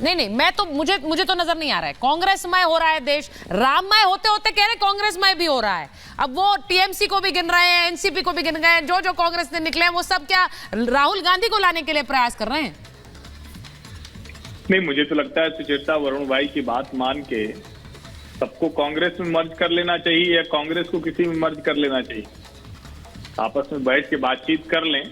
नहीं, मैं तो मुझे तो नजर नहीं आ रहा है। कांग्रेसमय हो रहा है देश, राममय होते होते कह रहे कांग्रेसमय भी हो रहा है। अब वो टीएमसी को भी गिन रहे हैं, एनसीपी को भी गिन रहे हैं, जो कांग्रेस ने निकले हैं वो सब क्या राहुल गांधी को लाने के लिए प्रयास कर रहे हैं? नहीं, मुझे तो लगता है सुचेता वरुण भाई की बात मान के सबको कांग्रेस में मर्ज कर लेना चाहिए या कांग्रेस को किसी में मर्ज कर लेना चाहिए। आपस में बैठ के बातचीत कर लें,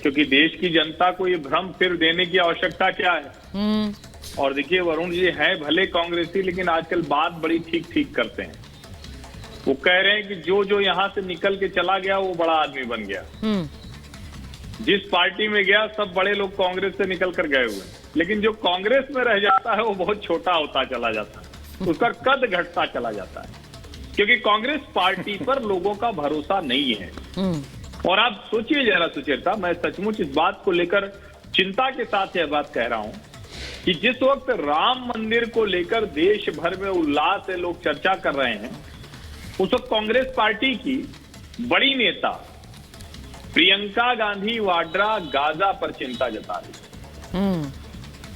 क्योंकि देश की जनता को ये भ्रम फिर देने की आवश्यकता क्या है। और देखिए वरुण जी हैं भले कांग्रेसी, लेकिन आजकल बात बड़ी ठीक ठीक करते हैं। वो कह रहे हैं कि जो यहाँ से निकल के चला गया वो बड़ा आदमी बन गया। जिस पार्टी में गया सब बड़े लोग कांग्रेस से निकल कर गए हुए, लेकिन जो कांग्रेस में रह जाता है वो बहुत छोटा होता चला जाता है, उसका कद घटता चला जाता है, क्योंकि कांग्रेस पार्टी पर लोगों का भरोसा नहीं है। और आप सोचिए जरा सुचेता, मैं सचमुच इस बात को लेकर चिंता के साथ यह बात कह रहा हूं कि जिस वक्त राम मंदिर को लेकर देश भर में उल्लास से लोग चर्चा कर रहे हैं, उस वक्त कांग्रेस पार्टी की बड़ी नेता प्रियंका गांधी वाड्रा गाजा पर चिंता जता रही।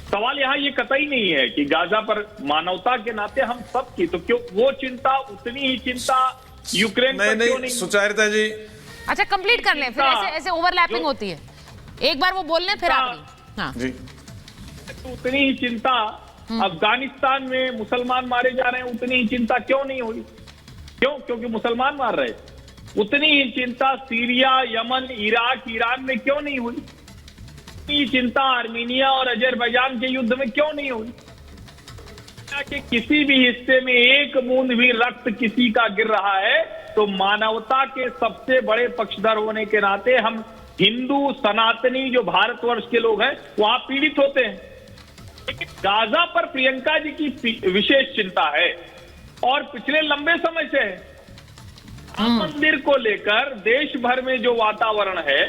सवाल यहाँ ये कतई नहीं है कि गाजा पर मानवता के नाते हम सब की, तो क्यों वो चिंता, उतनी ही चिंता यूक्रेन पर क्यों नहीं? सुचारिता जी, अच्छा कंप्लीट कर लें, फिर ऐसे ओवरलैपिंग होती है। एक बार वो बोल लें फिर आखिरी। हाँ जी, तो उतनी ही चिंता अफगानिस्तान में मुसलमान मारे जा रहे हैं, उतनी ही चिंता क्यों नहीं हुई? क्यों? क्योंकि मुसलमान मार रहे। उतनी ही चिंता सीरिया, यमन, इराक, ईरान में क्यों नहीं हुई? उतनी चिंता आर्मीनिया और अजरबैजान के युद्ध में क्यों नहीं हुई? कि किसी भी हिस्से में एक बूंद भी रक्त किसी का गिर रहा है तो मानवता के सबसे बड़े पक्षधर होने के नाते हम हिंदू सनातनी जो भारतवर्ष के लोग हैं वहां पीड़ित होते हैं। लेकिन गाजा पर प्रियंका जी की विशेष चिंता है और पिछले लंबे समय से है। राम मंदिर को लेकर देश भर में जो वातावरण है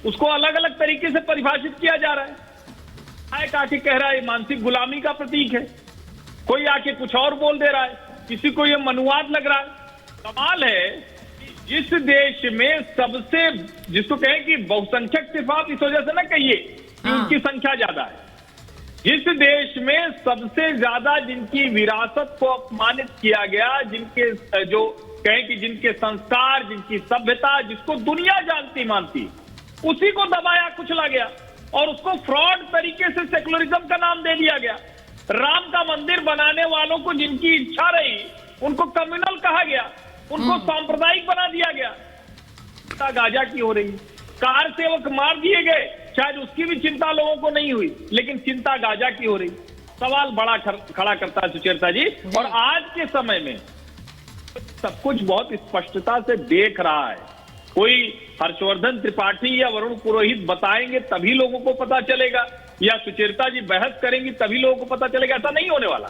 उसको अलग अलग तरीके से परिभाषित किया जा रहा है। एक आके कह रहा है मानसिक गुलामी का प्रतीक है, कोई आके कुछ और बोल दे रहा है, किसी को ये मनुवाद लग रहा है। कमाल है कि जिस देश में सबसे, जिसको कहें कि बहुसंख्यक सिर्फ आप इस वजह से ना कहिए कि उनकी संख्या ज्यादा है, जिस देश में सबसे ज्यादा जिनकी विरासत को अपमानित किया गया, जिनके जो कहें कि जिनके संस्कार, जिनकी सभ्यता, जिसको दुनिया जानती मानती, उसी को दबाया कुचला गया और उसको फ्रॉड तरीके से सेकुलरिज्म का नाम दे दिया गया। राम का मंदिर बनाने वालों को जिनकी इच्छा रही उनको कम्युनल कहा गया, उनको सांप्रदायिक बना दिया गया। गाजा की हो रही, कार सेवक मार दिए गए, शायद उसकी भी चिंता लोगों को नहीं हुई, लेकिन चिंता गाजा की हो रही। सवाल बड़ा खड़ा करता है सुचेता जी। और आज के समय में सब कुछ बहुत स्पष्टता से देख रहा है। कोई हर्षवर्धन त्रिपाठी या वरुण पुरोहित बताएंगे तभी लोगों को पता चलेगा, या सुचेता जी बहस करेंगी तभी लोगों को पता चलेगा, ऐसा नहीं होने वाला।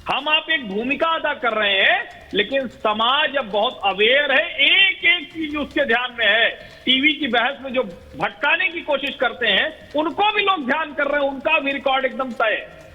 हम आप एक भूमिका अदा कर रहे हैं, लेकिन समाज अब बहुत अवेयर है, एक एक चीज उसके ध्यान में है। टीवी की बहस में जो भटकाने की कोशिश करते हैं उनको भी लोग ध्यान कर रहे हैं, उनका भी रिकॉर्ड एकदम तय है।